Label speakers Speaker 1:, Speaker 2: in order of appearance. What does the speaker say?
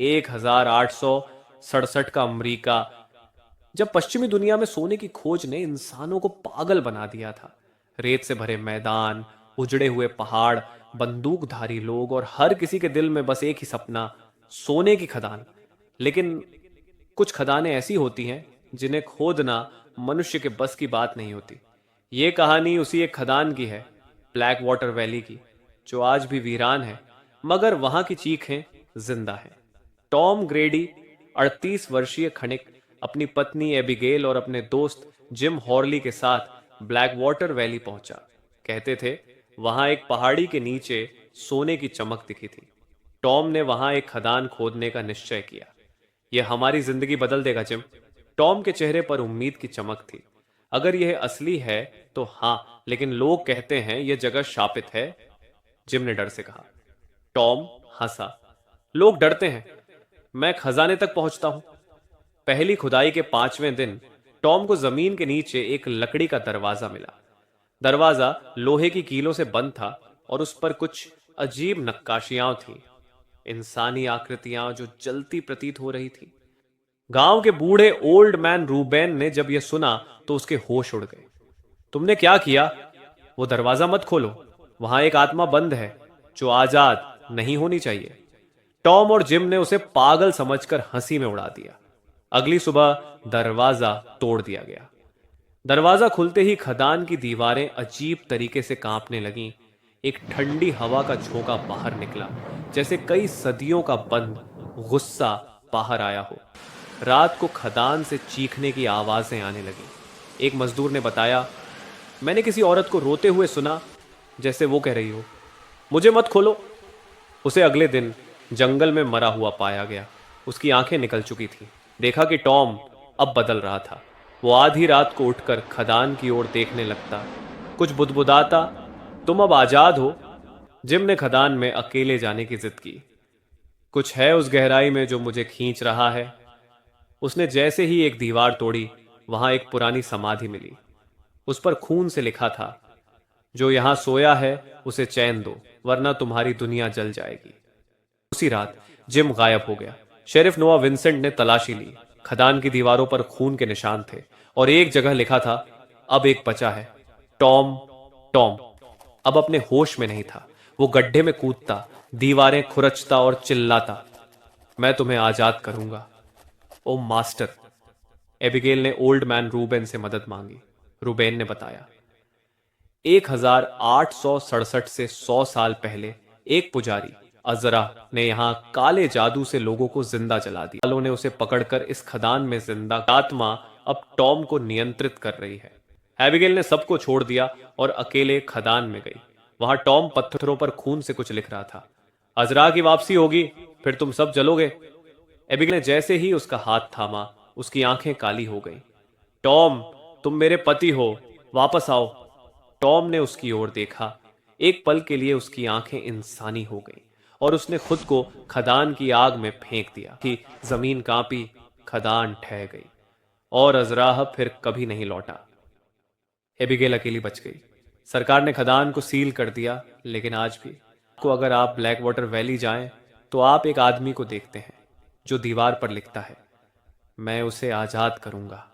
Speaker 1: 1867 का अमेरिका, जब पश्चिमी दुनिया में सोने की खोज ने इंसानों को पागल बना दिया था। रेत से भरे मैदान, उजड़े हुए पहाड़, बंदूकधारी लोग और हर किसी के दिल में बस एक ही सपना, सोने की खदान। लेकिन कुछ खदानें ऐसी होती हैं जिन्हें खोदना मनुष्य के बस की बात नहीं होती। ये कहानी उसी एक खदान की है, ब्लैक वाटर वैली की, जो आज भी वीरान है, मगर वहां की चीखें जिंदा हैं। टॉम ग्रेडी, 38 वर्षीय खनिक, अपनी पत्नी एबिगेल और अपने दोस्त जिम हॉर्ली के साथ ब्लैक वाटर वैली पहुंचा। कहते थे वहां एक पहाड़ी के नीचे सोने की चमक दिखी थी। टॉम ने वहां एक खदान खोदने का निश्चय किया। यह हमारी जिंदगी बदल देगा जिम। टॉम के चेहरे पर उम्मीद की चमक थी। अगर यह असली है तो हाँ, लेकिन लोग कहते हैं यह जगह शापित है, जिम ने डर से कहा। टॉम हंसा। लोग डरते हैं, मैं खजाने तक पहुंचता हूं। पहली खुदाई के 5वें दिन टॉम को जमीन के नीचे एक लकड़ी का दरवाजा मिला। दरवाजा लोहे की कीलों से बंद था और उस पर कुछ अजीब नक्काशियां थीं, इंसानी आकृतियां जो जलती प्रतीत हो रही थी। गांव के बूढ़े ओल्ड मैन रूबेन ने जब यह सुना तो उसके होश उड़ गए। तुमने क्या किया? वो दरवाजा मत खोलो, वहां एक आत्मा बंद है जो आजाद नहीं होनी चाहिए। टॉम और जिम ने उसे पागल समझकर हंसी में उड़ा दिया। अगली सुबह दरवाजा तोड़ दिया गया। दरवाजा खुलते ही खदान की दीवारें अजीब तरीके से कांपने लगीं। एक ठंडी हवा का झोंका बाहर निकला, जैसे कई सदियों का बंद गुस्सा बाहर आया हो। रात को खदान से चीखने की आवाजें आने लगीं। एक मजदूर ने बताया, मैंने किसी औरत को रोते हुए सुना, जैसे वो कह रही हो, मुझे मत खोलो। उसे अगले दिन जंगल में मरा हुआ पाया गया। उसकी आंखें निकल चुकी थीं। देखा कि टॉम अब बदल रहा था। वो आधी रात को उठकर खदान की ओर देखने लगता, कुछ बुदबुदाता, तुम अब आजाद हो। जिम ने खदान में अकेले जाने की जिद की। कुछ है उस गहराई में जो मुझे खींच रहा है। उसने जैसे ही एक दीवार तोड़ी, वहां एक पुरानी समाधि मिली। उस पर खून से लिखा था, जो यहां सोया है उसे चैन दो, वरना तुम्हारी दुनिया जल जाएगी। उसी रात जिम गायब हो गया। शेरिफ नोआ विंसेंट ने तलाशी ली। खदान की दीवारों पर खून के निशान थे और एक जगह लिखा था, अब एक बचा है, टॉम। टॉम अब अपने होश में नहीं था। वो गड्ढे में कूदता, दीवारें खुरचता और चिल्लाता, मैं तुम्हें आजाद करूंगा। ओ मास्टर। एबिगेल ने ओल्ड मैन रूबेन से मदद मांगी। रूबेन ने बताया, 1867 से 100 साल पहले एक पुजारी अजरा ने यहां काले जादू से लोगों को जिंदा जला दिया। वालों ने उसे पकड़कर इस खदान में जिंदा आत्मा अब टॉम को नियंत्रित कर रही है। एबिगेल ने सबको छोड़ दिया और अकेले खदान में गई। वहां टॉम पत्थरों पर खून से कुछ लिख रहा था। अजरा की वापसी होगी, फिर तुम सब जलोगे। एबिगेल ने जैसे ही उसका हाथ थामा, उसकी आंखें काली हो गईं। टॉम, तुम मेरे पति हो, वापस आओ। टॉम ने उसकी ओर देखा। एक पल के लिए उसकी आंखें इंसानी हो गईं और उसने खुद को खदान की आग में फेंक दिया कि जमीन कांपी, खदान ठह गई और अजराह फिर कभी नहीं लौटा। एबिगेल अकेली बच गई। सरकार ने खदान को सील कर दिया, लेकिन आज भी को अगर आप ब्लैक वाटर वैली जाएं तो आप एक आदमी को देखते हैं जो दीवार पर लिखता है, मैं उसे आजाद करूंगा।